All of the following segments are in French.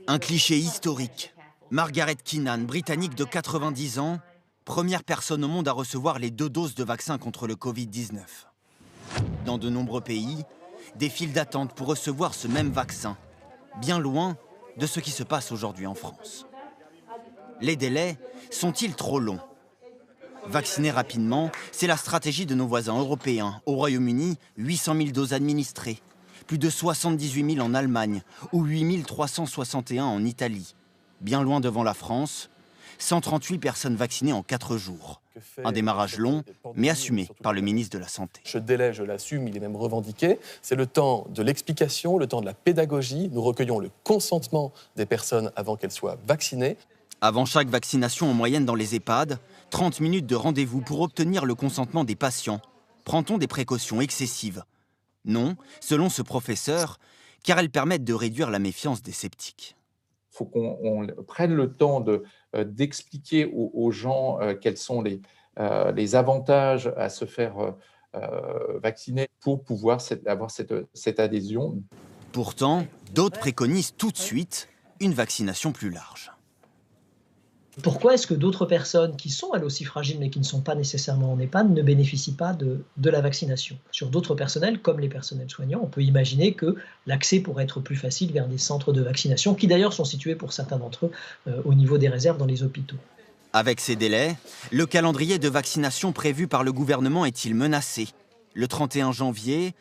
Un cliché historique. Margaret Keenan, britannique de 90 ans, première personne au monde à recevoir les 2 doses de vaccin contre le Covid-19. Dans de nombreux pays, des files d'attente pour recevoir ce même vaccin, bien loin de ce qui se passe aujourd'hui en France. Les délais sont-ils trop longs? Vacciner rapidement, c'est la stratégie de nos voisins européens. Au Royaume-Uni, 800 000 doses administrées, plus de 78 000 en Allemagne ou 8 361 en Italie. Bien loin devant la France, 138 personnes vaccinées en 4 jours. Un démarrage long, mais assumé par le ministre de la Santé. Ce délai, je l'assume, il est même revendiqué. C'est le temps de l'explication, le temps de la pédagogie. Nous recueillons le consentement des personnes avant qu'elles soient vaccinées. Avant chaque vaccination en moyenne dans les EHPAD, 30 minutes de rendez-vous pour obtenir le consentement des patients. Prend-on des précautions excessives? Non, selon ce professeur, car elles permettent de réduire la méfiance des sceptiques. Il faut qu'on prenne le temps d'expliquer aux gens quels sont les avantages à se faire vacciner pour pouvoir avoir cette adhésion. Pourtant, d'autres préconisent tout de suite une vaccination plus large. Pourquoi est-ce que d'autres personnes qui sont elles aussi fragiles mais qui ne sont pas nécessairement en EHPAD ne bénéficient pas de la vaccination? Sur d'autres personnels, comme les personnels soignants, on peut imaginer que l'accès pourrait être plus facile vers des centres de vaccination, qui d'ailleurs sont situés pour certains d'entre eux au niveau des réserves dans les hôpitaux. Avec ces délais, le calendrier de vaccination prévu par le gouvernement est-il menacé? Le 31 janvier,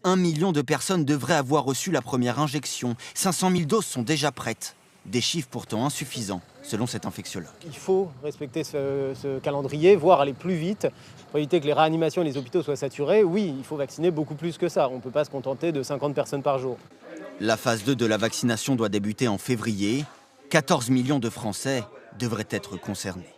1 million de personnes devraient avoir reçu la première injection. 500 000 doses sont déjà prêtes. Des chiffres pourtant insuffisants, selon cet infectiologue. Il faut respecter ce calendrier, voire aller plus vite, pour éviter que les réanimations et les hôpitaux soient saturés. Oui, il faut vacciner beaucoup plus que ça. On ne peut pas se contenter de 50 personnes par jour. La phase 2 de la vaccination doit débuter en février. 14 millions de Français devraient être concernés.